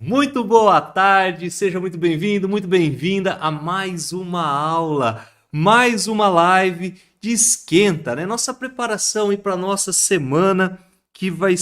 Muito boa tarde, seja muito bem-vindo, muito bem-vinda a mais uma aula, mais uma live de esquenta, né? Nossa preparação para nossa semana que vai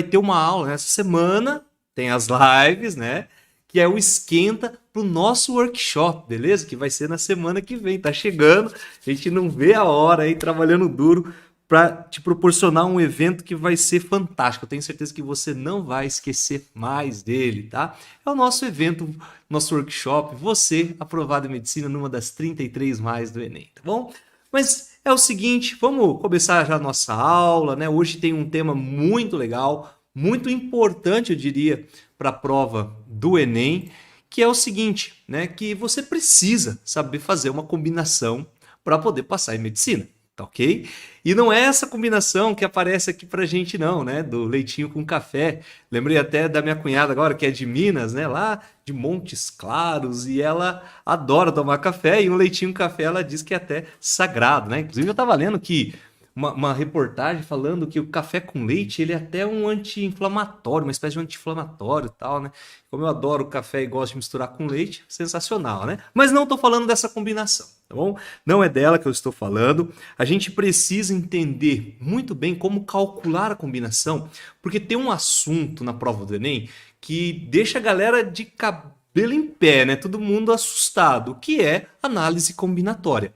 ter uma aula nessa semana, tem as lives, né? Que é o esquenta para o nosso workshop, beleza? Que vai ser na semana que vem, tá chegando, a gente não vê a hora aí trabalhando duro para te proporcionar um evento que vai ser fantástico. Eu tenho certeza que você não vai esquecer mais dele, tá? É o nosso evento, nosso workshop, você aprovado em medicina numa das 33 mais do Enem, tá bom? Mas é o seguinte, vamos começar já a nossa aula, né? Hoje tem um tema muito legal, muito importante, eu diria, para a prova do Enem, que é o seguinte, né? Que você precisa saber fazer uma combinação para poder passar em medicina. Tá ok? E não é essa combinação que aparece aqui pra gente, não, né? Do leitinho com café. Lembrei até da minha cunhada agora, que é de Minas, né? Lá de Montes Claros, e ela adora tomar café, e um leitinho com café ela diz que é até sagrado, né? Inclusive, eu tava lendo que uma reportagem falando que o café com leite ele é até um anti-inflamatório, uma espécie de anti-inflamatório e tal, né? Como eu adoro café e gosto de misturar com leite, sensacional, né? Mas não estou falando dessa combinação, tá bom? Não é dela que eu estou falando. A gente precisa entender muito bem como calcular a combinação, porque tem um assunto na prova do Enem que deixa a galera de cabelo em pé, né? Todo mundo assustado, que é análise combinatória.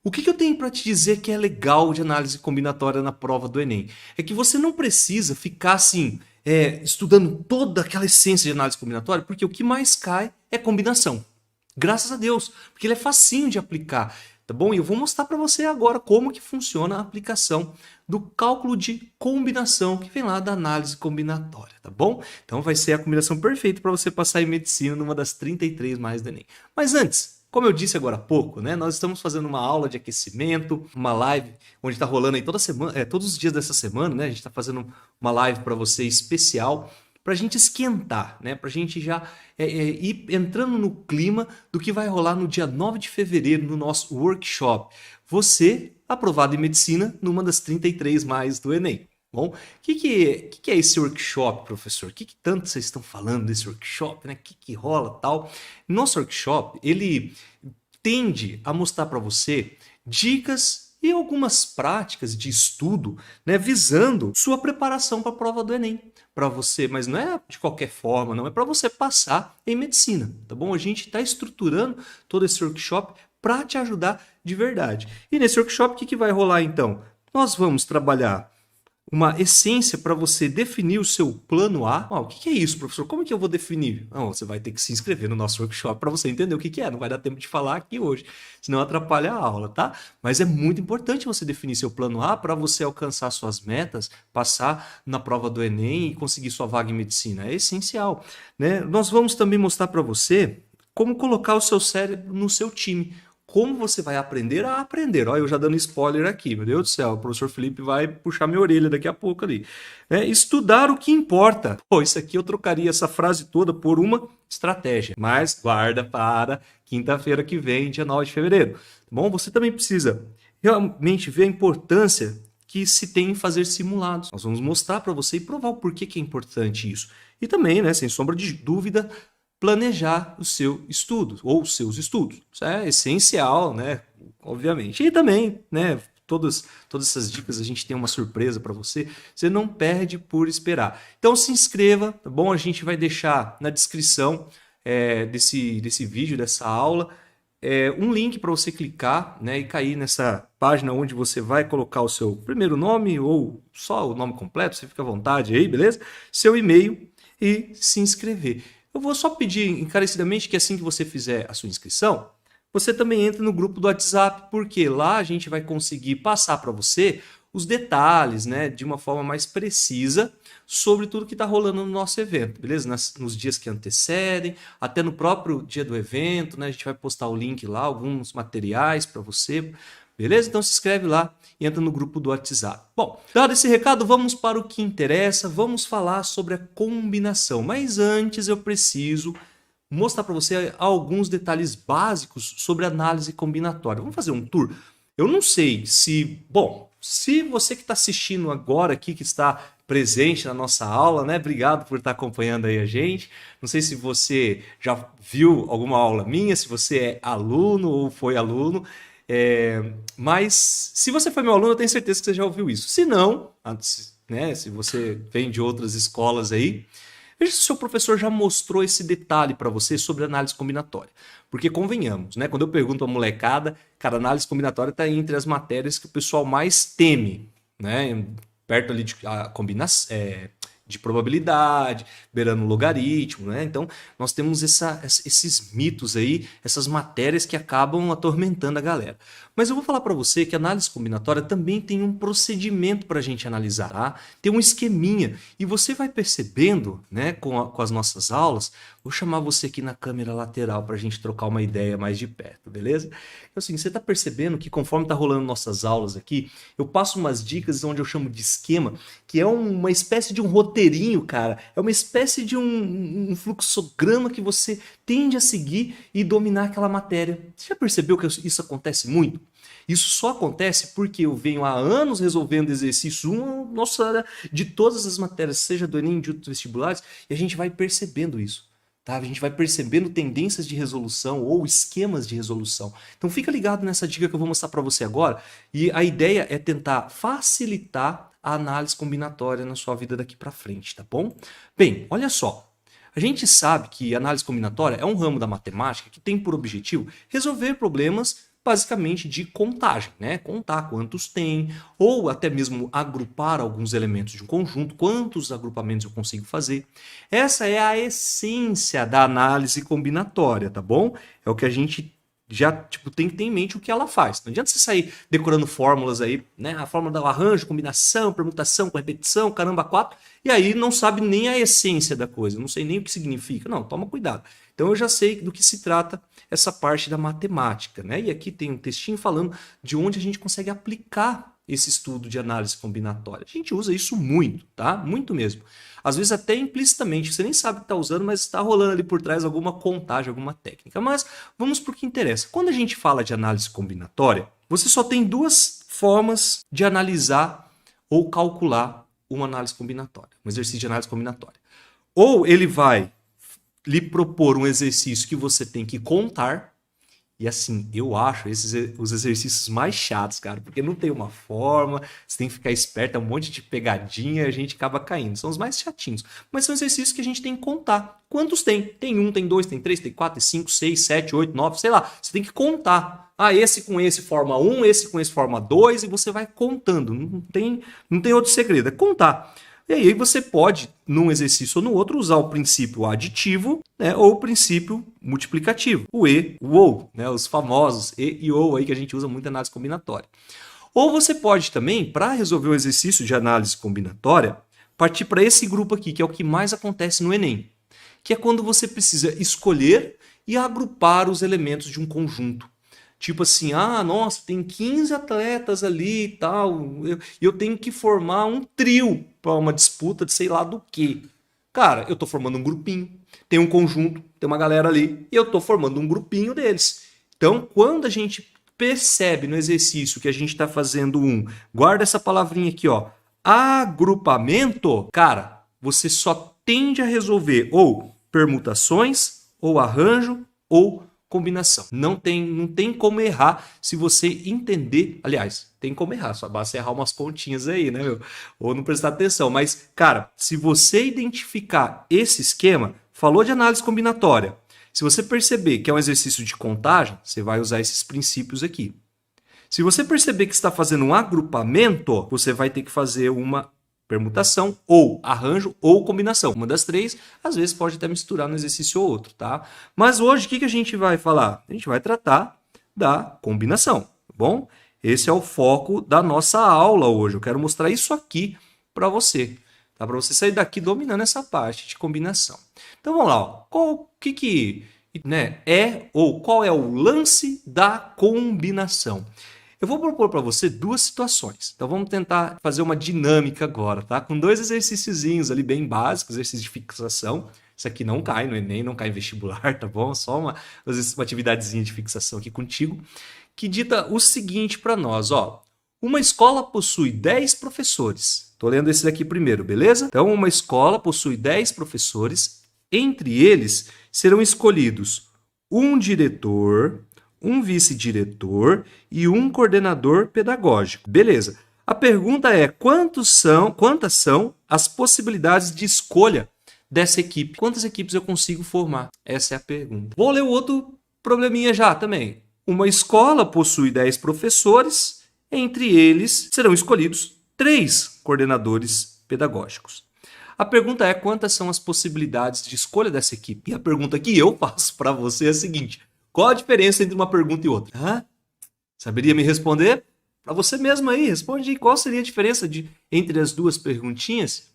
O que eu tenho para te dizer que é legal de análise combinatória na prova do Enem? É que você não precisa ficar assim, estudando toda aquela essência de análise combinatória, porque o que mais cai é combinação. Graças a Deus, porque ele é facinho de aplicar, tá bom? E eu vou mostrar para você agora como que funciona a aplicação do cálculo de combinação que vem lá da análise combinatória, tá bom? Então vai ser a combinação perfeita para você passar em medicina numa das 33 mais do Enem. Mas antes, como eu disse agora há pouco, né, nós estamos fazendo uma aula de aquecimento, uma live onde está rolando aí toda semana, todos os dias dessa semana, né? A gente está fazendo uma live para você especial, para a gente esquentar, né? Para a gente já ir entrando no clima do que vai rolar no dia 9 de fevereiro no nosso workshop. Você, aprovado em medicina, numa das 33 mais do Enem. Bom, o que é esse workshop, professor? O que tanto vocês estão falando desse workshop, né? O que rola tal? Nosso workshop, ele tende a mostrar para você dicas e algumas práticas de estudo, né, visando sua preparação para a prova do Enem. Para você, mas não é de qualquer forma, não é para você passar em medicina, tá bom? A gente está estruturando todo esse workshop para te ajudar de verdade. E nesse workshop, o que vai rolar então? Nós vamos trabalhar uma essência para você definir o seu plano A. O que é isso, professor? Como é que eu vou definir? Não, você vai ter que se inscrever no nosso workshop para você entender o que é. Não vai dar tempo de falar aqui hoje, senão atrapalha a aula, tá? Mas é muito importante você definir seu plano A para você alcançar suas metas, passar na prova do Enem e conseguir sua vaga em medicina. É essencial, né? Nós vamos também mostrar para você como colocar o seu cérebro no seu time. Como você vai aprender a aprender? Olha, eu já dando spoiler aqui, meu Deus do céu, o professor Felipe vai puxar minha orelha daqui a pouco ali. Estudar o que importa. Pô, isso aqui eu trocaria essa frase toda por uma estratégia, mas guarda para quinta-feira que vem, dia 9 de fevereiro. Tá bom? Você também precisa realmente ver a importância que se tem em fazer simulados. Nós vamos mostrar para você e provar o porquê que é importante isso. E também, né, sem sombra de dúvida, planejar o seu estudo ou os seus estudos. Isso é essencial, né? Obviamente. E também, né? Todas essas dicas a gente tem uma surpresa para você. Você não perde por esperar. Então se inscreva, tá bom? A gente vai deixar na descrição desse vídeo, dessa aula, um link para você clicar, né, e cair nessa página onde você vai colocar o seu primeiro nome ou só o nome completo, você fica à vontade aí, beleza? Seu e-mail e se inscrever. Eu vou só pedir encarecidamente que assim que você fizer a sua inscrição, você também entre no grupo do WhatsApp, porque lá a gente vai conseguir passar para você os detalhes, né, de uma forma mais precisa sobre tudo que está rolando no nosso evento, beleza? Nos dias que antecedem, até no próprio dia do evento, né, a gente vai postar o link lá, alguns materiais para você, beleza? Então se inscreve lá e entra no grupo do WhatsApp. Bom, dado esse recado, vamos para o que interessa, vamos falar sobre a combinação. Mas antes eu preciso mostrar para você alguns detalhes básicos sobre análise combinatória. Vamos fazer um tour? Eu não sei se... Bom, se você que está assistindo agora aqui, que está presente na nossa aula, né? Obrigado por estar acompanhando aí a gente. Não sei se você já viu alguma aula minha, se você é aluno ou foi aluno, mas se você foi meu aluno, eu tenho certeza que você já ouviu isso. Se não, né, se você vem de outras escolas aí, veja se o seu professor já mostrou esse detalhe para você sobre análise combinatória. Porque convenhamos, né? Quando eu pergunto a molecada, cara, análise combinatória está entre as matérias que o pessoal mais teme, né? Perto ali de combinação, de probabilidade, beirando logaritmo, né? Então, nós temos esses mitos aí, essas matérias que acabam atormentando a galera. Mas eu vou falar para você que a análise combinatória também tem um procedimento para a gente analisar, tá? Tem um esqueminha. E você vai percebendo, né, com as nossas aulas, vou chamar você aqui na câmera lateral para a gente trocar uma ideia mais de perto, beleza? Então, assim, você está percebendo que conforme está rolando nossas aulas aqui, eu passo umas dicas onde eu chamo de esquema, que é uma espécie de um roteirinho, cara. É uma espécie de um fluxograma que você tende a seguir e dominar aquela matéria. Você já percebeu que isso acontece muito? Isso só acontece porque eu venho há anos resolvendo exercício de todas as matérias, seja do Enem, de outros vestibulares, e a gente vai percebendo isso. Tá? A gente vai percebendo tendências de resolução ou esquemas de resolução. Então fica ligado nessa dica que eu vou mostrar para você agora. E a ideia é tentar facilitar a análise combinatória na sua vida daqui para frente, tá bom? Bem, olha só. A gente sabe que análise combinatória é um ramo da matemática que tem por objetivo resolver problemas basicamente de contagem, né? Contar quantos tem, ou até mesmo agrupar alguns elementos de um conjunto, quantos agrupamentos eu consigo fazer. Essa é a essência da análise combinatória, tá bom? É o que a gente já tem que ter em mente o que ela faz. Não adianta você sair decorando fórmulas aí, né? A fórmula do arranjo, combinação, permutação, com repetição, caramba, 4, e aí não sabe nem a essência da coisa, não sei nem o que significa. Não, toma cuidado. Então eu já sei do que se trata essa parte da matemática, né? E aqui tem um textinho falando de onde a gente consegue aplicar esse estudo de análise combinatória. A gente usa isso muito, tá? Muito mesmo. Às vezes até implicitamente, você nem sabe que está usando, mas está rolando ali por trás alguma contagem, alguma técnica. Mas vamos para o que interessa. Quando a gente fala de análise combinatória, você só tem duas formas de analisar ou calcular uma análise combinatória, um exercício de análise combinatória. Ou ele vai lhe propor um exercício que você tem que contar. E assim, eu acho os exercícios mais chatos, cara, porque não tem uma forma, você tem que ficar esperto, é um monte de pegadinha, a gente acaba caindo. São os mais chatinhos. Mas são exercícios que a gente tem que contar. Quantos tem? Tem 1, tem 2, tem 3, tem 4, tem 5, 6, 7, 8, 9, sei lá. Você tem que contar. Ah, esse com esse forma 1, esse com esse forma 2, e você vai contando. Não tem outro segredo, é contar. E aí você pode, num exercício ou no outro, usar o princípio aditivo, né, ou o princípio multiplicativo, o e, o ou, né, os famosos e e ou aí que a gente usa muito na análise combinatória. Ou você pode também, para resolver o exercício de análise combinatória, partir para esse grupo aqui, que é o que mais acontece no Enem, que é quando você precisa escolher e agrupar os elementos de um conjunto. Tipo assim, nossa, tem 15 atletas ali e tal, eu tenho que formar um trio para uma disputa de sei lá do quê. Cara, eu tô formando um grupinho, tem um conjunto, tem uma galera ali, e eu tô formando um grupinho deles. Então, quando a gente percebe no exercício que a gente está fazendo guarda essa palavrinha aqui, ó, agrupamento, cara, você só tende a resolver ou permutações, ou arranjo, ou combinação. Não tem como errar se você entender. Aliás, tem como errar, só basta errar umas continhas aí, né, meu? Ou não prestar atenção. Mas, cara, se você identificar esse esquema, falou de análise combinatória. Se você perceber que é um exercício de contagem, você vai usar esses princípios aqui. Se você perceber que está fazendo um agrupamento, você vai ter que fazer uma permutação, ou arranjo, ou combinação. Uma das três, às vezes pode até misturar no exercício ou outro, tá? Mas hoje, o que a gente vai falar? A gente vai tratar da combinação, tá bom? Esse é o foco da nossa aula hoje. Eu quero mostrar isso aqui para você, tá? Para você sair daqui dominando essa parte de combinação. Então, vamos lá. Ó. Qual é o lance da combinação? Eu vou propor para você duas situações. Então vamos tentar fazer uma dinâmica agora, tá? Com dois exercíciozinhos ali bem básicos, exercício de fixação. Isso aqui não cai no Enem, não cai em vestibular, tá bom? Só uma atividadezinha de fixação aqui contigo, que dita o seguinte para nós, ó. Uma escola possui 10 professores Estou lendo esse daqui primeiro, beleza? Então, uma escola possui 10 professores. Entre eles serão escolhidos um diretor, um vice-diretor e um coordenador pedagógico. Beleza. A pergunta é, quantas são as possibilidades de escolha dessa equipe? Quantas equipes eu consigo formar? Essa é a pergunta. Vou ler o outro probleminha já também. Uma escola possui 10 professores, entre eles serão escolhidos 3 coordenadores pedagógicos. A pergunta é, quantas são as possibilidades de escolha dessa equipe? E a pergunta que eu faço para você é a seguinte, qual a diferença entre uma pergunta e outra? Saberia me responder? Para você mesmo aí, responde aí qual seria a diferença entre as duas perguntinhas,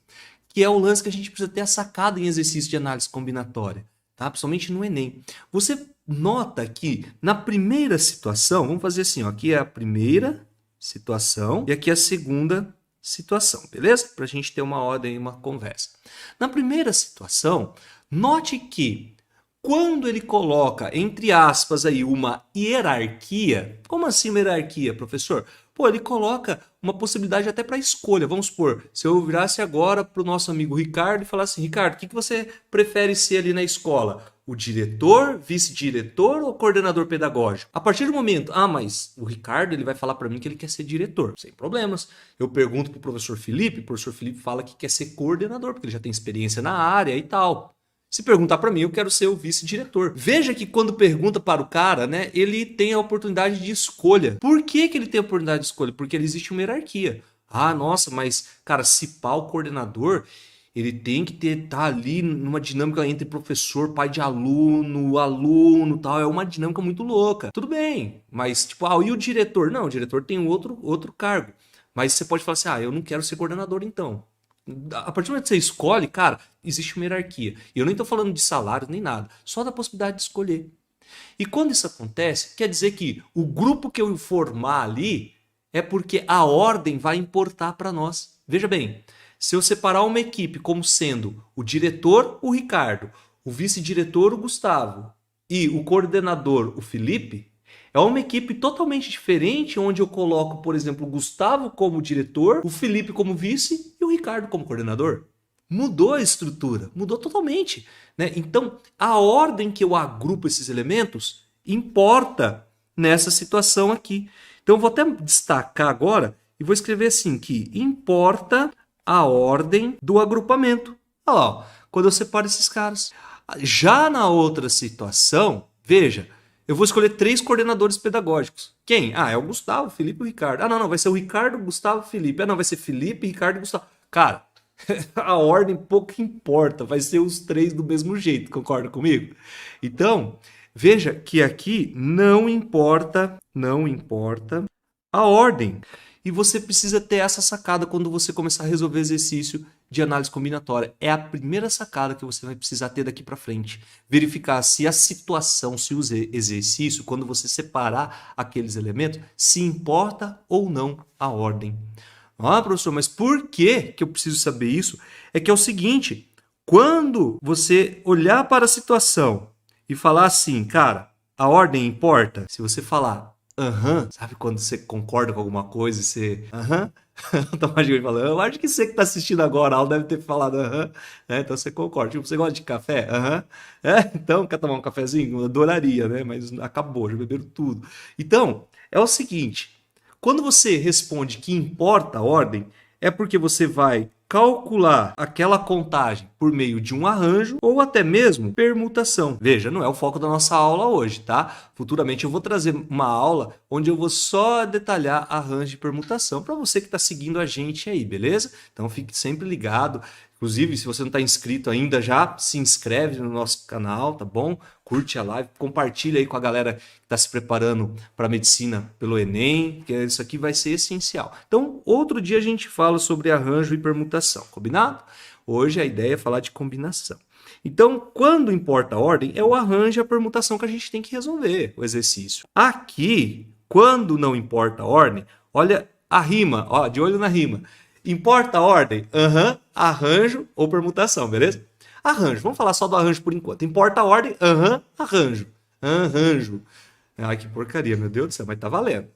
que é o lance que a gente precisa ter a sacada em exercício de análise combinatória, tá? Principalmente no Enem. Você nota que na primeira situação, vamos fazer assim, ó, aqui é a primeira situação e aqui é a segunda situação, beleza? Para a gente ter uma ordem e uma conversa. Na primeira situação, note que quando ele coloca, entre aspas, aí, uma hierarquia, como assim uma hierarquia, professor? Pô, ele coloca uma possibilidade até para escolha. Vamos supor, se eu virasse agora para o nosso amigo Ricardo e falasse, Ricardo, o que você prefere ser ali na escola? O diretor, vice-diretor ou coordenador pedagógico? A partir do momento, mas o Ricardo ele vai falar para mim que ele quer ser diretor, sem problemas. Eu pergunto para o professor Felipe, o professor Felipe fala que quer ser coordenador, porque ele já tem experiência na área e tal. Se perguntar para mim, eu quero ser o vice-diretor. Veja que quando pergunta para o cara, né, ele tem a oportunidade de escolha. Por que que ele tem a oportunidade de escolha? Porque existe uma hierarquia. Nossa, mas, cara, se pá o coordenador, ele tem que estar ali numa dinâmica entre professor, pai de aluno, aluno, tal. É uma dinâmica muito louca. Tudo bem, mas tipo, e o diretor? Não, o diretor tem outro cargo. Mas você pode falar assim, eu não quero ser coordenador então. A partir do momento que você escolhe, cara, existe uma hierarquia. E eu nem estou falando de salário nem nada, só da possibilidade de escolher. E quando isso acontece, quer dizer que o grupo que eu formar ali é porque a ordem vai importar para nós. Veja bem, se eu separar uma equipe como sendo o diretor, o Ricardo, o vice-diretor, o Gustavo, e o coordenador, o Felipe, é uma equipe totalmente diferente, onde eu coloco, por exemplo, o Gustavo como diretor, o Felipe como vice e o Ricardo como coordenador. Mudou a estrutura, mudou totalmente, né? Então, a ordem que eu agrupo esses elementos importa nessa situação aqui. Então, eu vou até destacar agora e vou escrever assim, que importa a ordem do agrupamento. Olha lá, ó, quando eu separo esses caras. Já na outra situação, veja, eu vou escolher 3 coordenadores pedagógicos. Quem? É o Gustavo, Felipe e o Ricardo. Não, vai ser o Ricardo, Gustavo, Felipe. Não, vai ser Felipe, Ricardo e Gustavo. Cara, a ordem pouco importa, vai ser os 3 do mesmo jeito, concorda comigo? Então, veja que aqui não importa a ordem. E você precisa ter essa sacada quando você começar a resolver exercício de análise combinatória. É a primeira sacada que você vai precisar ter daqui para frente. Verificar se a situação, se o exercício, quando você separar aqueles elementos, se importa ou não a ordem. Professor, mas por que eu preciso saber isso? É que é o seguinte, quando você olhar para a situação e falar assim, cara, a ordem importa? Se você falar sabe quando você concorda com alguma coisa e você automaticamente fala, eu acho que você que está assistindo agora a aula deve ter falado né? Então você concorda. Tipo, você gosta de café? Então, quer tomar um cafezinho? Eu adoraria, né? Mas acabou, já beberam tudo. Então, é o seguinte, quando você responde que importa a ordem, é porque você vai calcular aquela contagem por meio de um arranjo ou até mesmo permutação. Veja, não é o foco da nossa aula hoje, tá? Futuramente eu vou trazer uma aula onde eu vou só detalhar arranjo e permutação para você que está seguindo a gente aí, beleza? Então fique sempre ligado. Inclusive, se você não está inscrito ainda, já se inscreve no nosso canal, tá bom? Curte a live, compartilha aí com a galera que está se preparando para a medicina pelo Enem, que isso aqui vai ser essencial. Então, outro dia a gente fala sobre arranjo e permutação, combinado? Hoje a ideia é falar de combinação. Então, quando importa a ordem, é o arranjo e a permutação que a gente tem que resolver, o exercício. Aqui, quando não importa a ordem, olha a rima, ó, de olho na rima. Importa a ordem? Arranjo ou permutação, beleza? Arranjo, vamos falar só do arranjo por enquanto. Importa a ordem? Arranjo. Arranjo. Ai, que porcaria, meu Deus do céu, mas tá valendo.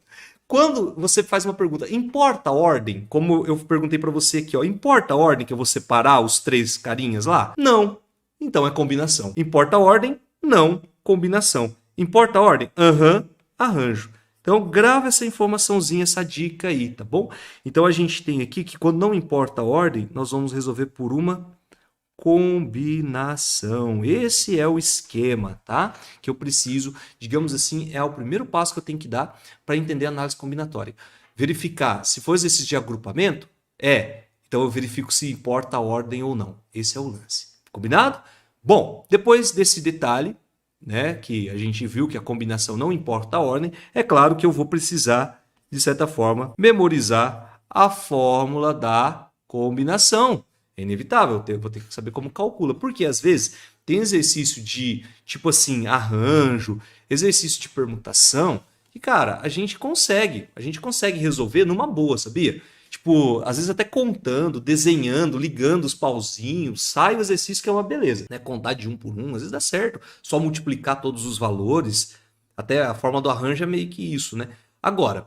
Quando você faz uma pergunta, importa a ordem? Como eu perguntei para você aqui, ó, importa a ordem que eu vou separar os três carinhas lá? Não. Então é combinação. Importa a ordem? Não. Combinação. Importa a ordem? Aham. Arranjo. Então grava essa informaçãozinha, essa dica aí, tá bom? Então a gente tem aqui que quando não importa a ordem, nós vamos resolver por uma combinação. Esse é o esquema, tá? Que eu preciso, digamos assim, é o primeiro passo que eu tenho que dar para entender a análise combinatória. Verificar se for exercício de agrupamento, então eu verifico se importa a ordem ou não. Esse é o lance. Combinado? Bom, depois desse detalhe, né, que a gente viu que a combinação não importa a ordem, é claro que eu vou precisar, de certa forma, memorizar a fórmula da combinação. É inevitável, eu vou ter que saber como calcula, porque às vezes tem exercício de, tipo assim, arranjo, exercício de permutação, que, cara, a gente consegue resolver numa boa, sabia? Tipo, às vezes até contando, desenhando, ligando os pauzinhos, sai o exercício que é uma beleza, né? Contar de um por um, às vezes dá certo, só multiplicar todos os valores, até a forma do arranjo é meio que isso, né? Agora,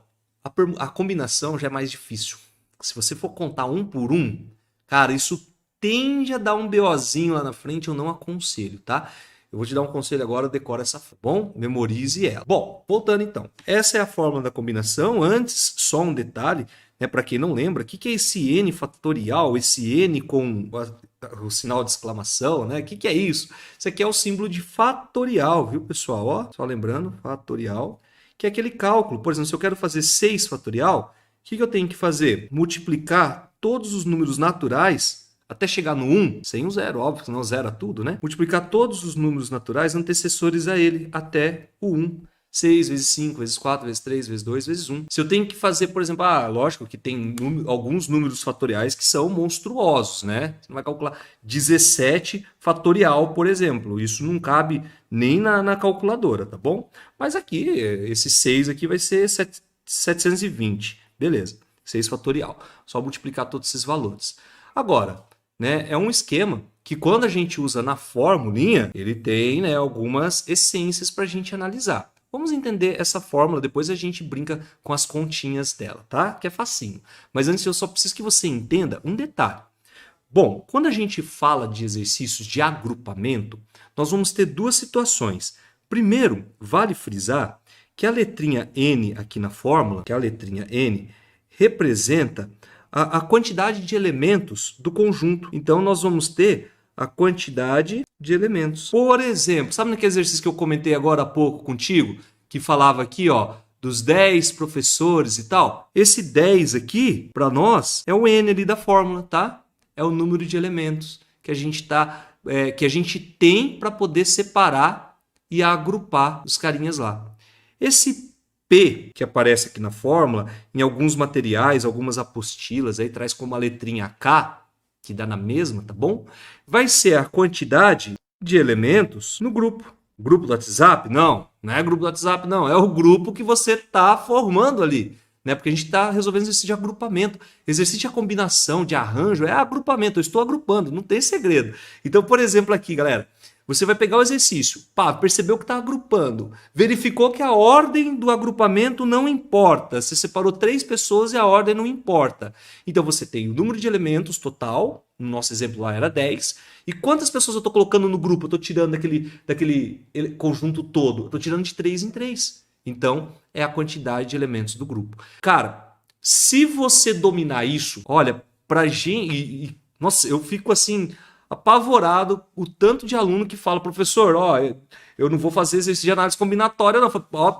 a combinação já é mais difícil. Se você for contar um por um, cara, isso tende a dar um BOzinho lá na frente, eu não aconselho, tá? Eu vou te dar um conselho agora, decora essa fórmula, bom? Memorize ela. Bom, voltando então. Essa é a fórmula da combinação. Antes, só um detalhe, né, para quem não lembra, o que é esse n fatorial, esse n com o sinal de exclamação, né? O que é isso? Isso aqui é o símbolo de fatorial, viu, pessoal? Ó, só lembrando, fatorial, que é aquele cálculo. Por exemplo, se eu quero fazer 6 fatorial, o que eu tenho que fazer? Multiplicar todos os números naturais até chegar no 1, sem o zero, óbvio, senão zera tudo, né? Multiplicar todos os números naturais antecessores a ele até o 1. 6 vezes 5, vezes 4, vezes 3, vezes 2, vezes 1. Se eu tenho que fazer, por exemplo, lógico que tem alguns números fatoriais que são monstruosos, né? Você não vai calcular 17 fatorial, por exemplo. Isso não cabe nem na calculadora, tá bom? Mas aqui, esse 6 aqui vai ser 720. Beleza, 6 fatorial. Só multiplicar todos esses valores. Agora, né, é um esquema que quando a gente usa na formulinha, ele tem, né, algumas essências para a gente analisar. Vamos entender essa fórmula, depois a gente brinca com as continhas dela, tá? Que é facinho. Mas antes eu só preciso que você entenda um detalhe. Bom, quando a gente fala de exercícios de agrupamento, nós vamos ter duas situações. Primeiro, vale frisar que a letrinha N aqui na fórmula, que é a letrinha N, representa a quantidade de elementos do conjunto. Então, nós vamos ter a quantidade de elementos. Por exemplo, sabe naquele exercício que eu comentei agora há pouco contigo, que falava aqui, ó, dos 10 professores e tal? Esse 10 aqui, para nós, é o N ali da fórmula, tá? É o número de elementos que a gente que a gente tem para poder separar e agrupar os carinhas lá. Esse P, que aparece aqui na fórmula, em alguns materiais, algumas apostilas, aí traz como a letrinha K, que dá na mesma, tá bom? Vai ser a quantidade de elementos no grupo. Grupo do WhatsApp? Não, não é grupo do WhatsApp, não. É o grupo que você está formando ali, né? Porque a gente está resolvendo exercício de agrupamento. Exercício de combinação, de arranjo, é agrupamento. Eu estou agrupando, não tem segredo. Então, por exemplo, aqui, galera, você vai pegar o exercício, percebeu que está agrupando, verificou que a ordem do agrupamento não importa, você separou 3 pessoas e a ordem não importa. Então você tem o número de elementos total, no nosso exemplo lá era 10, e quantas pessoas eu estou colocando no grupo? Eu estou tirando daquele conjunto todo, eu estou tirando de 3 em 3. Então é a quantidade de elementos do grupo. Cara, se você dominar isso, olha, pra gente... nossa, eu fico assim... apavorado o tanto de aluno que fala, professor, eu não vou fazer exercício de análise combinatória, não.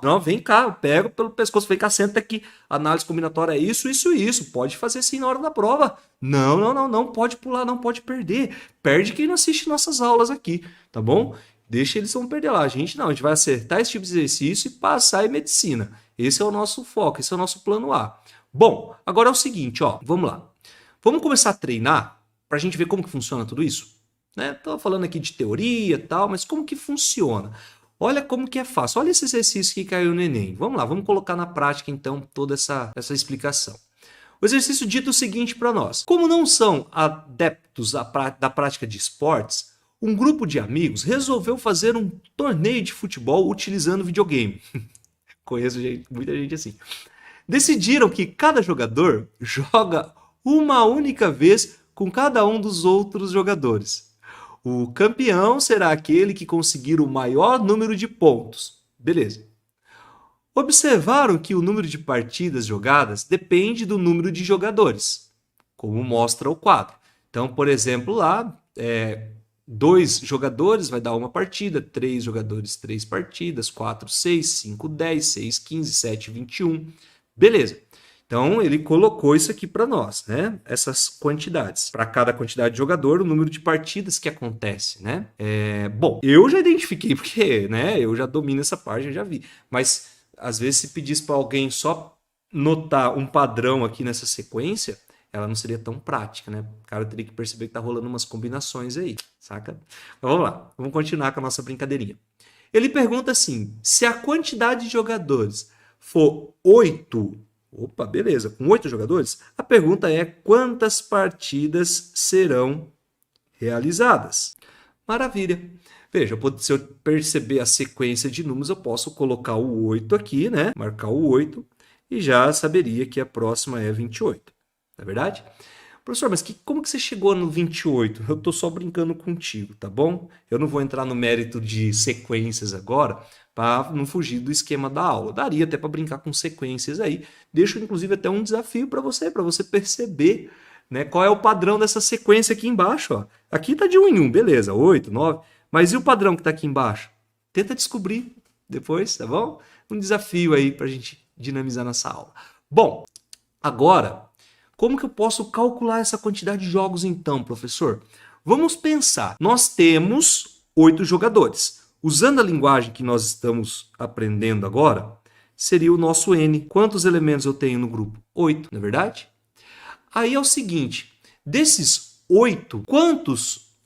Não, vem cá, eu pego pelo pescoço, vem cá, senta aqui. Análise combinatória é isso, isso, isso. Pode fazer sim na hora da prova. Não pode pular, não pode perder. Perde quem não assiste nossas aulas aqui, tá bom? Deixa eles vão perder lá. A gente vai acertar esse tipo de exercício e passar em medicina. Esse é o nosso foco, esse é o nosso plano A. Bom, agora é o seguinte, vamos lá. Vamos começar a treinar para a gente ver como que funciona tudo isso. Estou falando aqui de teoria e tal, mas como que funciona? Olha como que é fácil. Olha esse exercício que caiu no Enem. Vamos lá, vamos colocar na prática, então, toda essa explicação. O exercício dita o seguinte para nós. Como não são adeptos da prática de esportes, um grupo de amigos resolveu fazer um torneio de futebol utilizando videogame. Conheço muita gente assim. decidiram que cada jogador joga uma única vez com cada um dos outros jogadores. O campeão será aquele que conseguir o maior número de pontos. Beleza. Observaram que o número de partidas jogadas depende do número de jogadores, como mostra o quadro. Então, por exemplo, lá, 2 jogadores vai dar uma partida, 3 jogadores, 3 partidas, 4, 6, 5, 10, 6, 15, 7, 21. Beleza. Então, ele colocou isso aqui para nós, né? Essas quantidades. Para cada quantidade de jogador, o número de partidas que acontece, né? Bom, eu já identifiquei, porque, né? Eu já domino essa parte, eu já vi. Mas, às vezes, se pedisse para alguém só notar um padrão aqui nessa sequência, ela não seria tão prática, né? O cara teria que perceber que tá rolando umas combinações aí, saca? Então, vamos lá, vamos continuar com a nossa brincadeirinha. Ele pergunta assim, se a quantidade de jogadores for 8, opa, beleza, com 8 jogadores, a pergunta é quantas partidas serão realizadas? Maravilha. Veja, se eu perceber a sequência de números, eu posso colocar o 8 aqui, né? Marcar o 8 e já saberia que a próxima é 28. Não é verdade? Professor, mas como que você chegou no 28? Eu estou só brincando contigo, tá bom? Eu não vou entrar no mérito de sequências agora para não fugir do esquema da aula. Daria até para brincar com sequências aí. Deixo, inclusive, até um desafio para você perceber, né, qual é o padrão dessa sequência aqui embaixo. Ó. Aqui está de 1 em 1, beleza, 8, 9. Mas e o padrão que está aqui embaixo? Tenta descobrir depois, tá bom? Um desafio aí para a gente dinamizar nossa aula. Bom, agora... como que eu posso calcular essa quantidade de jogos então, professor? Vamos pensar. Nós temos 8 jogadores. Usando a linguagem que nós estamos aprendendo agora, seria o nosso N. Quantos elementos eu tenho no grupo? 8, não é verdade? Aí é o seguinte, desses 8,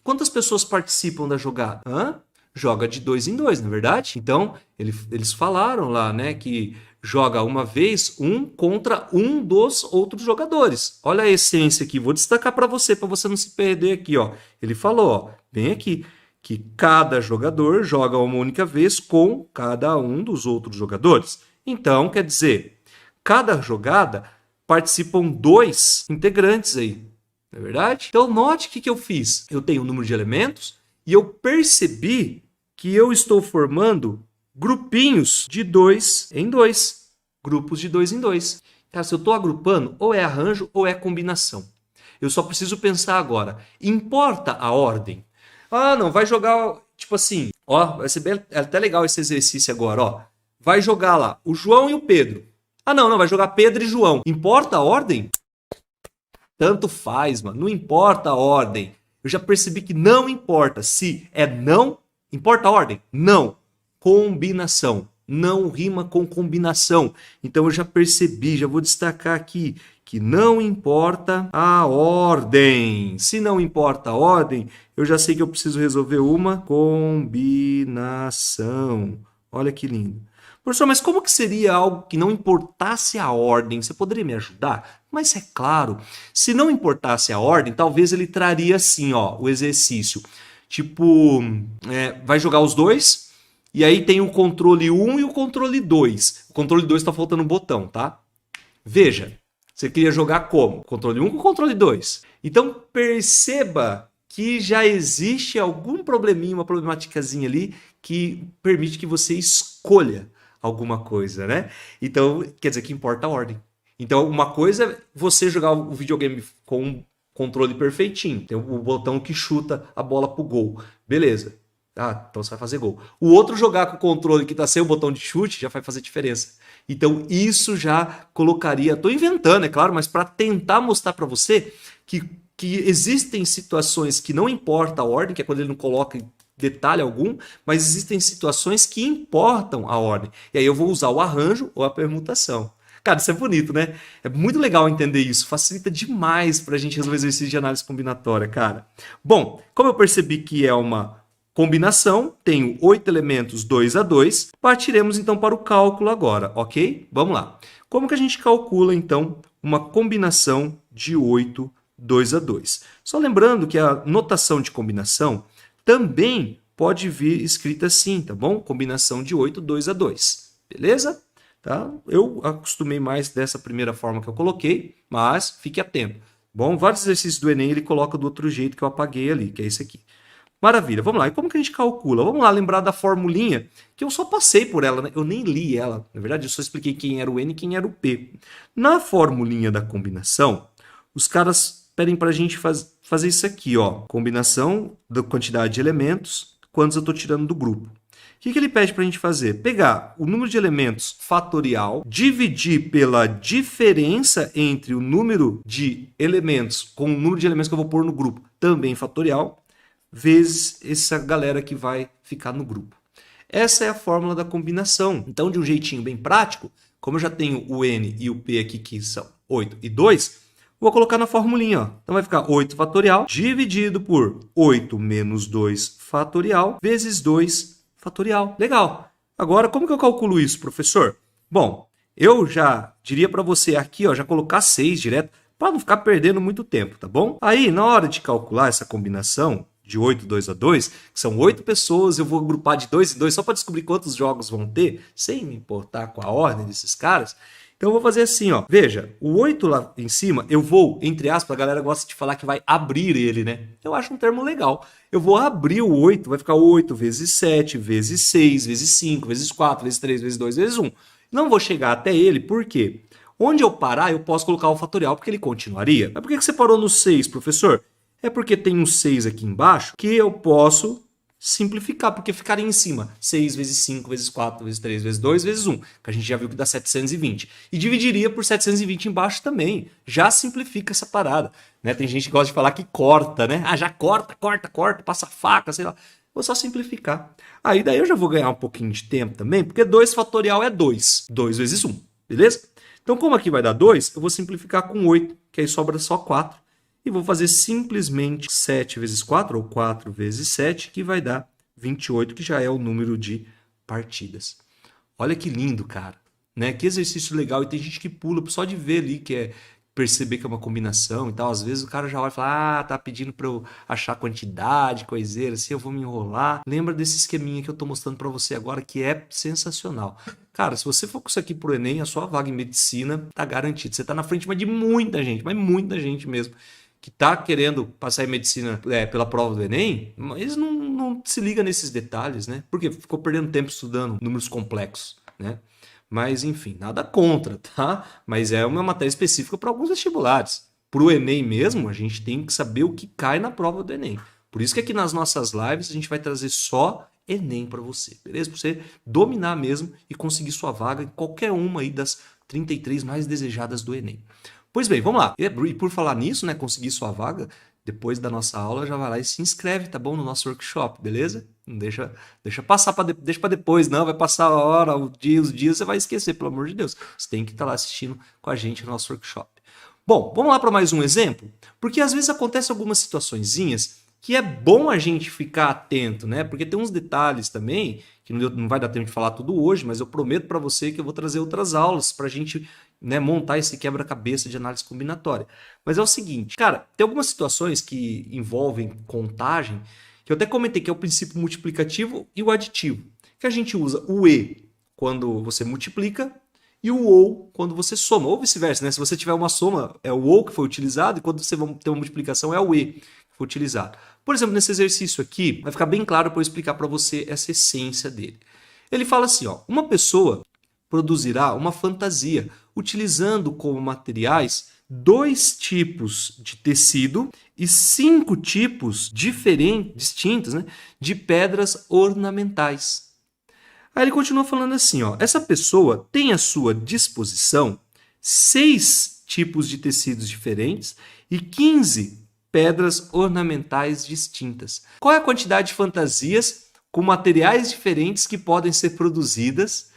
quantas pessoas participam da jogada? Joga de 2 em 2, não é verdade? Então, eles falaram lá, né, que joga uma vez um contra um dos outros jogadores. Olha a essência aqui, vou destacar para você não se perder aqui, ó. Ele falou, ó, bem aqui, que cada jogador joga uma única vez com cada um dos outros jogadores. Então, quer dizer, cada jogada participam 2 integrantes aí, não é verdade? Então, note o que eu fiz. Eu tenho um número de elementos e eu percebi que eu estou formando grupinhos de 2 em 2. Grupos de 2 em 2. Cara, se eu estou agrupando, ou é arranjo ou é combinação. Eu só preciso pensar agora. Importa a ordem? Ah, não, vai jogar, tipo assim, ó, vai ser bem, é até legal esse exercício agora, ó. Vai jogar lá o João e o Pedro. Ah, não, vai jogar Pedro e João. Importa a ordem? Tanto faz, mano, não importa a ordem. Eu já percebi que não importa. Se é não, importa a ordem? Não. Combinação. Não rima com combinação. Então eu já percebi, já vou destacar aqui, que não importa a ordem. Se não importa a ordem, eu já sei que eu preciso resolver uma combinação. Olha que lindo. Professor, mas como que seria algo que não importasse a ordem? Você poderia me ajudar? Mas é claro, se não importasse a ordem, talvez ele traria assim, ó, o exercício. Tipo, vai jogar os dois, e aí tem o controle 1 e o controle 2. O controle 2 está faltando um botão, tá? Veja, você queria jogar como? Controle 1 com controle 2. Então perceba que já existe algum probleminha, uma problematicazinha ali, que permite que você escolha alguma coisa, né? Então, quer dizer que importa a ordem. Então, uma coisa é você jogar o videogame com um controle perfeitinho. Tem o botão que chuta a bola pro gol. Beleza. Ah, então você vai fazer gol. O outro jogar com o controle que tá sem o botão de chute já vai fazer diferença. Então, isso já colocaria... Tô inventando, é claro, mas para tentar mostrar para você que existem situações que não importa a ordem, que é quando ele não coloca detalhe algum, mas existem situações que importam a ordem. E aí eu vou usar o arranjo ou a permutação. Cara, isso é bonito, né? É muito legal entender isso. Facilita demais para a gente resolver exercício de análise combinatória, cara. Bom, como eu percebi que é uma combinação, tenho 8 elementos 2 a 2, partiremos então para o cálculo agora, ok? Vamos lá. Como que a gente calcula então uma combinação de 8 2 a 2? Só lembrando que a notação de combinação também pode vir escrita assim, tá bom? Combinação de 8 2 a 2, beleza? tá? Eu acostumei mais dessa primeira forma que eu coloquei, mas fique atento. Bom, vários exercícios do Enem ele coloca do outro jeito que eu apaguei ali, que é esse aqui. Maravilha, vamos lá. E como que a gente calcula? Vamos lá lembrar da formulinha, que eu só passei por ela, né? Eu nem li ela. Na verdade, eu só expliquei quem era o N e quem era o P. Na formulinha da combinação, os caras pedem para a gente fazer isso aqui, ó. Combinação da quantidade de elementos, quantos eu estou tirando do grupo. O que ele pede para a gente fazer? Pegar o número de elementos fatorial, dividir pela diferença entre o número de elementos com o número de elementos que eu vou pôr no grupo, também fatorial, vezes essa galera que vai ficar no grupo. Essa é a fórmula da combinação. Então, de um jeitinho bem prático, como eu já tenho o N e o P aqui, que são 8 e 2, vou colocar na formulinha. Ó. Então, vai ficar 8 fatorial dividido por 8 menos 2 fatorial vezes 2 fatorial. Legal. Agora, como que eu calculo isso, professor? Bom, eu já diria para você aqui, ó, já colocar 6 direto, para não ficar perdendo muito tempo, tá bom? Aí, na hora de calcular essa combinação de 8, 2 a 2, que são 8 pessoas, eu vou agrupar de 2 em 2 só para descobrir quantos jogos vão ter, sem me importar com a ordem desses caras. Então eu vou fazer assim, ó. Veja, o 8 lá em cima, eu vou, entre aspas, a galera gosta de falar que vai abrir ele, né? Eu acho um termo legal. Eu vou abrir o 8, vai ficar 8 vezes 7, vezes 6, vezes 5, vezes 4, vezes 3, vezes 2, vezes 1. Não vou chegar até ele, por quê? Onde eu parar, eu posso colocar o fatorial, porque ele continuaria. Mas por que você parou no 6, professor? É porque tem um 6 aqui embaixo que eu posso simplificar, porque ficaria em cima 6 vezes 5 vezes 4 vezes 3 vezes 2 vezes 1, que a gente já viu que dá 720. E dividiria por 720 embaixo também. Já simplifica essa parada. Né? Tem gente que gosta de falar que corta, né? Ah, já corta, passa faca, sei lá. Vou só simplificar. Aí daí eu já vou ganhar um pouquinho de tempo também, porque 2 fatorial é 2. 2 vezes 1, beleza? Então, como aqui vai dar 2, eu vou simplificar com 8, que aí sobra só 4. E vou fazer simplesmente 7 vezes 4, ou 4 vezes 7, que vai dar 28, que já é o número de partidas. Olha que lindo, cara. Né? Que exercício legal. E tem gente que pula só de ver ali, que é perceber que é uma combinação e tal. Às vezes o cara já vai falar, tá pedindo para eu achar quantidade, coiseira, assim, eu vou me enrolar. Lembra desse esqueminha que eu tô mostrando para você agora, que é sensacional. Cara, se você for com isso aqui pro Enem, a sua vaga em medicina tá garantida. Você tá na frente de muita gente, mas muita gente mesmo, que está querendo passar em medicina pela prova do Enem, mas não se liga nesses detalhes, né? Porque ficou perdendo tempo estudando números complexos, né? Mas, enfim, nada contra, tá? Mas é uma matéria específica para alguns vestibulares. Para o Enem mesmo, a gente tem que saber o que cai na prova do Enem. Por isso que aqui nas nossas lives a gente vai trazer só Enem para você, beleza? Para você dominar mesmo e conseguir sua vaga em qualquer uma aí das 33 mais desejadas do Enem. Pois bem, vamos lá. E por falar nisso, né, conseguir sua vaga, depois da nossa aula, já vai lá e se inscreve, tá bom? No nosso workshop, beleza? Não deixa passar deixa para depois, não. Vai passar a hora, os dias, você vai esquecer, pelo amor de Deus. Você tem que estar lá assistindo com a gente no nosso workshop. Bom, vamos lá para mais um exemplo? Porque às vezes acontecem algumas situaçõezinhas que é bom a gente ficar atento, né? Porque tem uns detalhes também, que não vai dar tempo de falar tudo hoje, mas eu prometo para você que eu vou trazer outras aulas para a gente, né, montar esse quebra-cabeça de análise combinatória. Mas é o seguinte, cara, tem algumas situações que envolvem contagem, que eu até comentei que é o princípio multiplicativo e o aditivo, que a gente usa o E quando você multiplica e o OU quando você soma, ou vice-versa, né? Se você tiver uma soma, é o OU que foi utilizado, e quando você tem uma multiplicação, é o E que foi utilizado. Por exemplo, nesse exercício aqui, vai ficar bem claro para eu explicar para você essa essência dele. Ele fala assim, ó, uma pessoa produzirá uma fantasia utilizando como materiais 2 tipos de tecido e 5 tipos distintos, né, de pedras ornamentais. Aí ele continua falando assim, ó, essa pessoa tem à sua disposição 6 tipos de tecidos diferentes e 15 pedras ornamentais distintas. Qual é a quantidade de fantasias com materiais diferentes que podem ser produzidas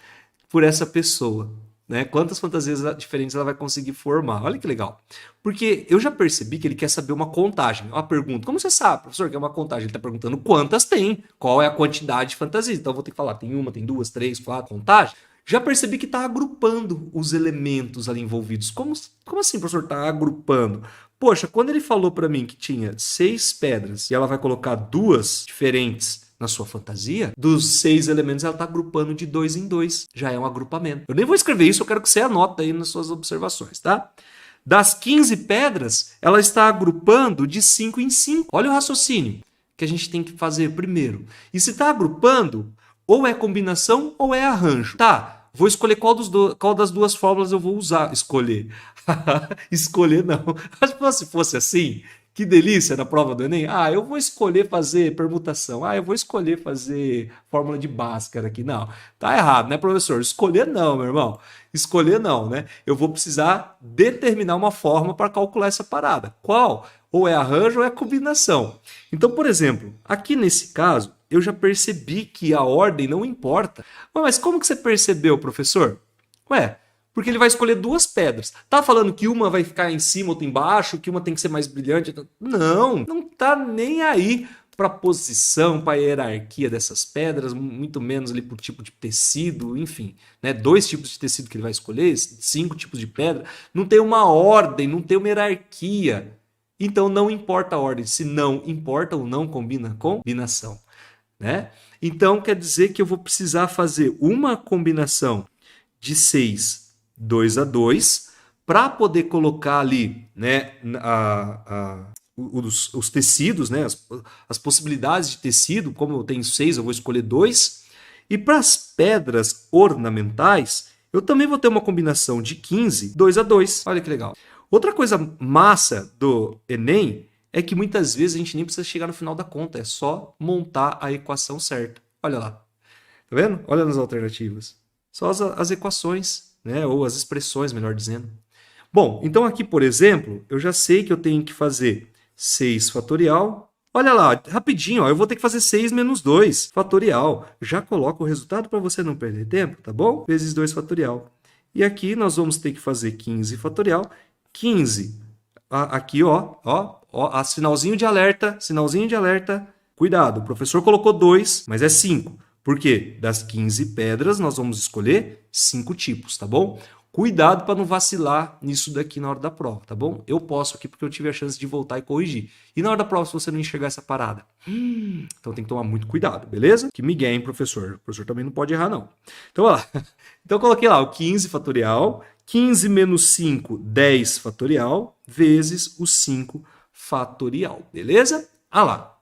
por essa pessoa? Né? Quantas fantasias diferentes ela vai conseguir formar? Olha que legal. Porque eu já percebi que ele quer saber uma contagem. Uma pergunta, como você sabe, professor, que é uma contagem? Ele está perguntando quantas tem, qual é a quantidade de fantasias. Então eu vou ter que falar, tem uma, tem duas, três, quatro, contagem. Já percebi que está agrupando os elementos ali envolvidos. Como assim, professor, está agrupando? Poxa, quando ele falou para mim que tinha 6 pedras e ela vai colocar 2 diferentes na sua fantasia, dos 6 elementos ela está agrupando de 2 em 2. Já é um agrupamento. Eu nem vou escrever isso, eu quero que você anote aí nas suas observações, tá? Das 15 pedras, ela está agrupando de 5 em 5. Olha o raciocínio que a gente tem que fazer primeiro. E se está agrupando, ou é combinação ou é arranjo. Tá, vou escolher qual das duas fórmulas eu vou usar. Escolher. Escolher não. Se fosse assim, que delícia na prova do Enem. Ah, eu vou escolher fazer permutação. Ah, eu vou escolher fazer fórmula de Bhaskara aqui. Não, tá errado, né, professor? Escolher não, meu irmão. Escolher não, né? Eu vou precisar determinar uma forma para calcular essa parada. Qual? Ou é arranjo ou é combinação. Então, por exemplo, aqui nesse caso, eu já percebi que a ordem não importa. Mas como que você percebeu, professor? Ué, porque ele vai escolher 2 pedras. Tá falando que uma vai ficar em cima, outra embaixo, que uma tem que ser mais brilhante? Não, não tá nem aí para a posição, para a hierarquia dessas pedras, muito menos ali por tipo de tecido, enfim, né? 2 tipos de tecido que ele vai escolher, 5 tipos de pedra. Não tem uma ordem, não tem uma hierarquia. Então não importa a ordem, se não importa ou não combina com combinação, né? Então quer dizer que eu vou precisar fazer uma combinação de 6, 2 a 2, para poder colocar ali, né, os tecidos, né, as possibilidades de tecido. Como eu tenho 6, eu vou escolher 2. E para as pedras ornamentais, eu também vou ter uma combinação de 15, 2 a 2. Olha que legal. Outra coisa massa do Enem é que muitas vezes a gente nem precisa chegar no final da conta, é só montar a equação certa. Olha lá. Tá vendo? Olha nas alternativas. Só as equações, né? Ou as expressões, melhor dizendo. Bom, então aqui, por exemplo, eu já sei que eu tenho que fazer 6 fatorial. Olha lá, rapidinho, ó, eu vou ter que fazer 6 menos 2 fatorial. Já coloco o resultado para você não perder tempo, tá bom? Vezes 2 fatorial. E aqui nós vamos ter que fazer 15 fatorial. 15. Aqui, ó, sinalzinho de alerta, sinalzinho de alerta. Cuidado, o professor colocou 2, mas é 5. Por quê? Das 15 pedras, nós vamos escolher 5 tipos, tá bom? Cuidado para não vacilar nisso daqui na hora da prova, tá bom? Eu posso aqui porque eu tive a chance de voltar e corrigir. E na hora da prova, se você não enxergar essa parada? Então tem que tomar muito cuidado, beleza? Que migué, hein, professor? O professor também não pode errar, não. Então, ó lá. Então eu coloquei lá o 15 fatorial, 15 menos 5, 10 fatorial, vezes o 5 fatorial, beleza? Ah lá.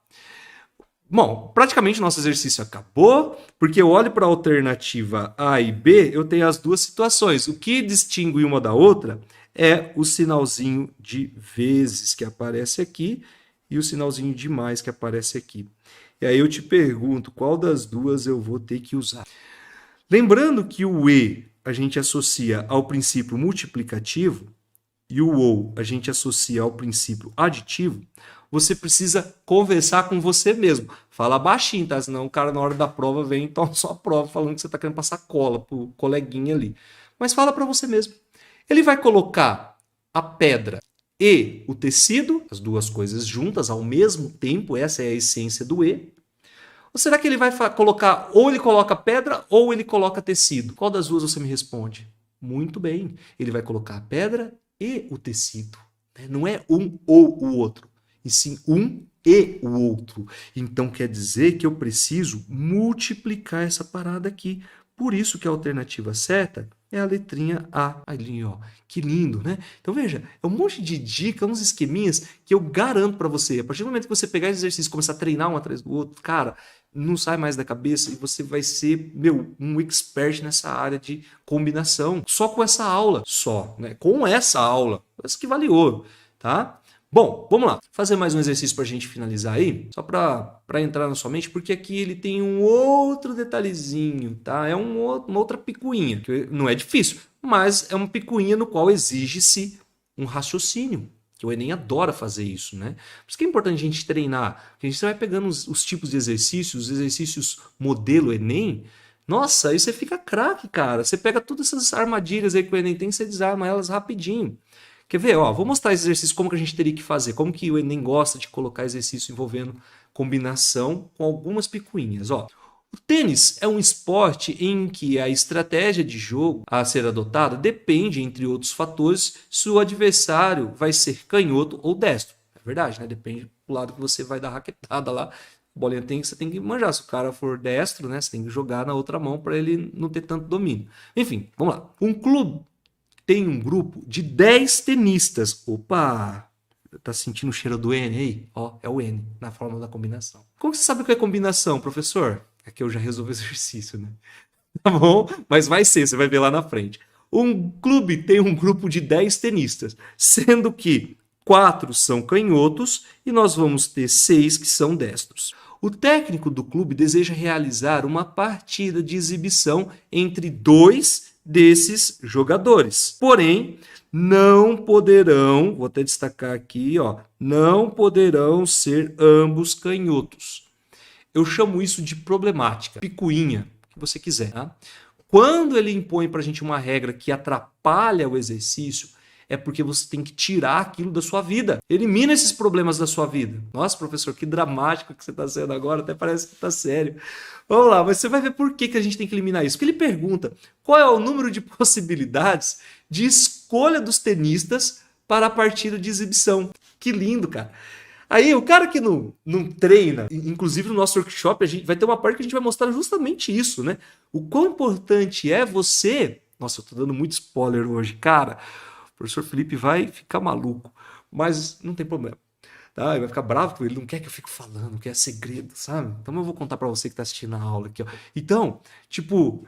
Bom, praticamente nosso exercício acabou, porque eu olho para a alternativa A e B, eu tenho as duas situações. O que distingue uma da outra é o sinalzinho de vezes que aparece aqui e o sinalzinho de mais que aparece aqui. E aí eu te pergunto, qual das duas eu vou ter que usar? Lembrando que o E a gente associa ao princípio multiplicativo e o OU a gente associa ao princípio aditivo, você precisa conversar com você mesmo. Fala baixinho, tá? Senão o cara na hora da prova vem e toma sua prova falando que você está querendo passar cola pro coleguinha ali. Mas fala para você mesmo. Ele vai colocar a pedra e o tecido, as duas coisas juntas ao mesmo tempo, essa é a essência do E. Ou será que ele vai colocar, ou ele coloca pedra ou ele coloca tecido? Qual das duas você me responde? Muito bem. Ele vai colocar a pedra e o tecido. Não é um ou o outro, e sim um e o outro. Então quer dizer que eu preciso multiplicar essa parada aqui. Por isso que a alternativa certa é a letrinha A. Ali, ó. Que lindo, né? Então veja, é um monte de dicas, uns esqueminhas que eu garanto para você. A partir do momento que você pegar esse exercício e começar a treinar um atrás do outro, cara, não sai mais da cabeça e você vai ser, um expert nessa área de combinação. Só com essa aula. Só, né? Com essa aula. Isso que vale ouro, tá? Bom, vamos lá. Fazer mais um exercício para a gente finalizar aí, só para entrar na sua mente, porque aqui ele tem um outro detalhezinho, tá? É uma outra picuinha, que não é difícil, mas é uma picuinha no qual exige-se um raciocínio, que o Enem adora fazer isso, né? Por isso que é importante a gente treinar, porque a gente vai pegando os tipos de exercícios, os exercícios modelo Enem. Nossa, aí você fica craque, cara. Você pega todas essas armadilhas aí que o Enem tem, você desarma elas rapidinho. Quer ver? Ó, vou mostrar esse exercício, como que a gente teria que fazer, como que o Enem gosta de colocar exercício envolvendo combinação com algumas picuinhas. Ó, o tênis é um esporte em que a estratégia de jogo a ser adotada depende, entre outros fatores, se o adversário vai ser canhoto ou destro. É verdade, né? Depende do lado que você vai dar raquetada lá, bolinha você tem que manjar. Se o cara for destro, né, você tem que jogar na outra mão para ele não ter tanto domínio. Enfim, vamos lá. Um clube tem um grupo de 10 tenistas. Opa! Tá sentindo o cheiro do N aí? Ó, é o N na forma da combinação. Como você sabe o que é combinação, professor? É que eu já resolvi o exercício, né? Tá bom? Mas vai ser, você vai ver lá na frente. Um clube tem um grupo de 10 tenistas, sendo que 4 são canhotos e nós vamos ter 6 que são destros. O técnico do clube deseja realizar uma partida de exibição entre 2 desses jogadores. Porém, não poderão, vou até destacar aqui, ó, não poderão ser ambos canhotos. Eu chamo isso de problemática, picuinha, o que você quiser. Tá? Quando ele impõe para a gente uma regra que atrapalha o exercício, é porque você tem que tirar aquilo da sua vida. Elimina esses problemas da sua vida. Nossa, professor, que dramático que você está sendo agora, até parece que está sério. Vamos lá, mas você vai ver por que a gente tem que eliminar isso. Porque ele pergunta qual é o número de possibilidades de escolha dos tenistas para a partida de exibição. Que lindo, cara. Aí, o cara que não treina, inclusive no nosso workshop, a gente vai ter uma parte que a gente vai mostrar justamente isso, né? O quão importante é você... Nossa, eu tô dando muito spoiler hoje, cara. O professor Felipe vai ficar maluco, mas não tem problema. Tá? Ele vai ficar bravo com ele, não quer que eu fique falando, quer segredo, sabe? Então eu vou contar para você que está assistindo a aula aqui. Ó. Então, tipo,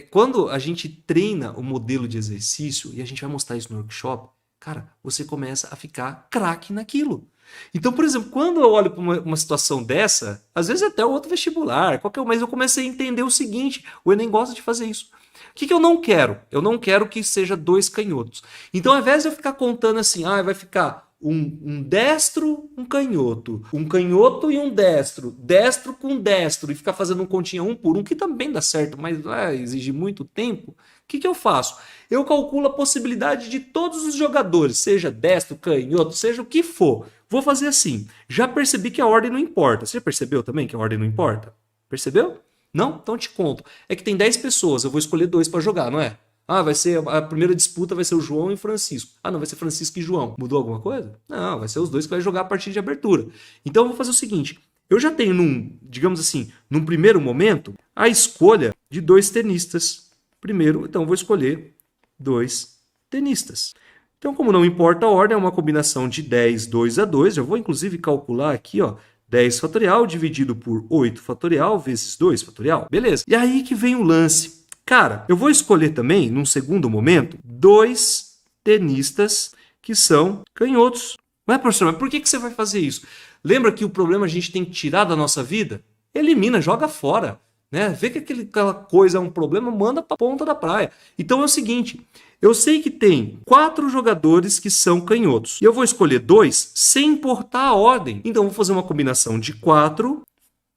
quando a gente treina o modelo de exercício, e a gente vai mostrar isso no workshop, cara, você começa a ficar craque naquilo. Então, por exemplo, quando eu olho para uma situação dessa, às vezes até outro vestibular, mas eu comecei a entender o seguinte, o Enem gosta de fazer isso. O que eu não quero? Eu não quero que seja 2 canhotos. Então, ao invés de eu ficar contando assim, vai ficar um destro, um canhoto e um destro com destro, e ficar fazendo um continha um por um, que também dá certo, mas exige muito tempo, o que eu faço? Eu calculo a possibilidade de todos os jogadores, seja destro, canhoto, seja o que for. Vou fazer assim. Já percebi que a ordem não importa. Você já percebeu também que a ordem não importa? Percebeu? Não? Então eu te conto. É que tem 10 pessoas, eu vou escolher 2 para jogar, não é? Vai ser a primeira disputa vai ser o João e o Francisco. Não, vai ser Francisco e João. Mudou alguma coisa? Não, vai ser os 2 que vai jogar a partir de abertura. Então eu vou fazer o seguinte, eu já tenho digamos assim, num primeiro momento, a escolha de 2 tenistas. Primeiro, então eu vou escolher 2 tenistas. Então, como não importa a ordem, é uma combinação de 10, 2 a 2. Eu vou inclusive calcular aqui, ó, 10 fatorial dividido por 8 fatorial vezes 2 fatorial. Beleza. E aí que vem o lance. Cara, eu vou escolher também, num segundo momento, 2 tenistas que são canhotos. Mas, professor, mas por que você vai fazer isso? Lembra que o problema a gente tem que tirar da nossa vida? Elimina, joga fora. Né? Vê que aquela coisa é um problema, manda para a ponta da praia. Então é o seguinte, eu sei que tem 4 jogadores que são canhotos. E eu vou escolher 2 sem importar a ordem. Então eu vou fazer uma combinação de 4,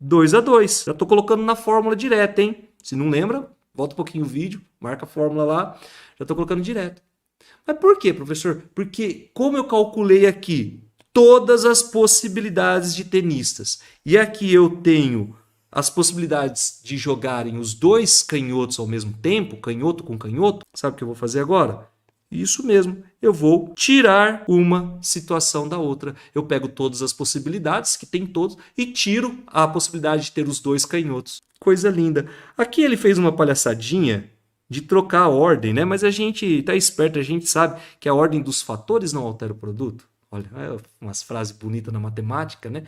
2 a 2. Já estou colocando na fórmula direta, hein? Se não lembra, volta um pouquinho o vídeo, marca a fórmula lá. Já estou colocando direto. Mas por quê, professor? Porque como eu calculei aqui todas as possibilidades de tenistas, e aqui eu tenho as possibilidades de jogarem os 2 canhotos ao mesmo tempo, canhoto com canhoto, sabe o que eu vou fazer agora? Isso mesmo, eu vou tirar uma situação da outra. Eu pego todas as possibilidades, que tem todos, e tiro a possibilidade de ter os 2 canhotos. Coisa linda. Aqui ele fez uma palhaçadinha de trocar a ordem, né? Mas a gente está esperto, a gente sabe que a ordem dos fatores não altera o produto. Olha, umas frases bonitas na matemática, né?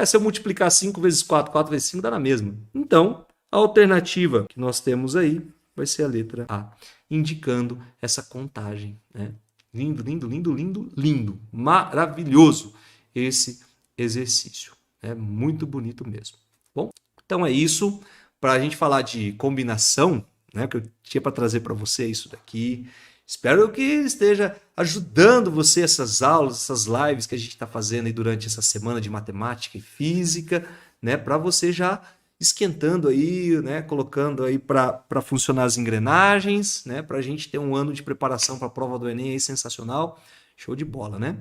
Se eu multiplicar 5 vezes 4, 4 vezes 5 dá na mesma. Então, a alternativa que nós temos aí vai ser a letra A, indicando essa contagem. Né? Lindo, lindo, lindo, lindo, lindo. Maravilhoso esse exercício. É muito bonito mesmo. Bom, então é isso. Para a gente falar de combinação, né, que eu tinha para trazer para você isso daqui. Espero que esteja ajudando você essas aulas, essas lives que a gente está fazendo aí durante essa semana de matemática e física, né? Para você já esquentando aí, né? Colocando aí para funcionar as engrenagens, né? Para a gente ter um ano de preparação para a prova do Enem aí sensacional. Show de bola, né?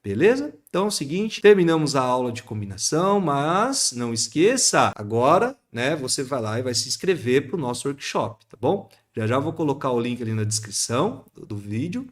Beleza? Então é o seguinte, terminamos a aula de combinação, mas não esqueça, agora, né? Você vai lá e vai se inscrever para o nosso workshop, tá bom? Já vou colocar o link ali na descrição do vídeo.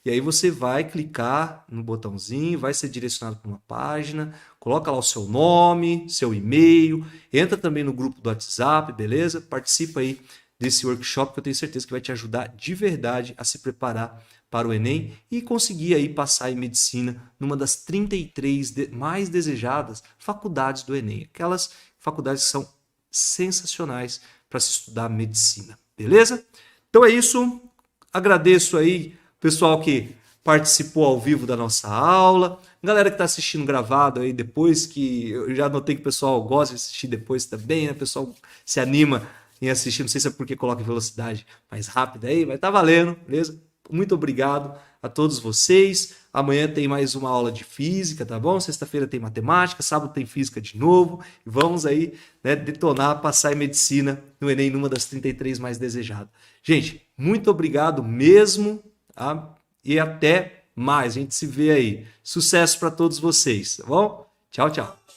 E aí você vai clicar no botãozinho, vai ser direcionado para uma página Coloca lá o seu nome, seu e-mail, entra também no grupo do WhatsApp, beleza? Participa aí desse workshop que eu tenho certeza que vai te ajudar de verdade a se preparar para o Enem e conseguir aí passar em medicina numa das 33 mais desejadas faculdades do Enem. Aquelas faculdades que são sensacionais para se estudar medicina, beleza? Então é isso, agradeço aí o pessoal que participou ao vivo da nossa aula, galera que está assistindo gravado aí depois, que eu já notei que o pessoal gosta de assistir depois também, né? O pessoal se anima em assistir, não sei se é porque coloca em velocidade mais rápida aí, mas tá valendo, beleza? Muito obrigado a todos vocês. Amanhã tem mais uma aula de física, tá bom? Sexta-feira tem matemática, sábado tem física de novo. E vamos aí, né, detonar, passar em medicina no Enem, numa das 33 mais desejadas. Gente, muito obrigado mesmo, tá? E até mais. A gente se vê aí. Sucesso para todos vocês, tá bom? Tchau, tchau.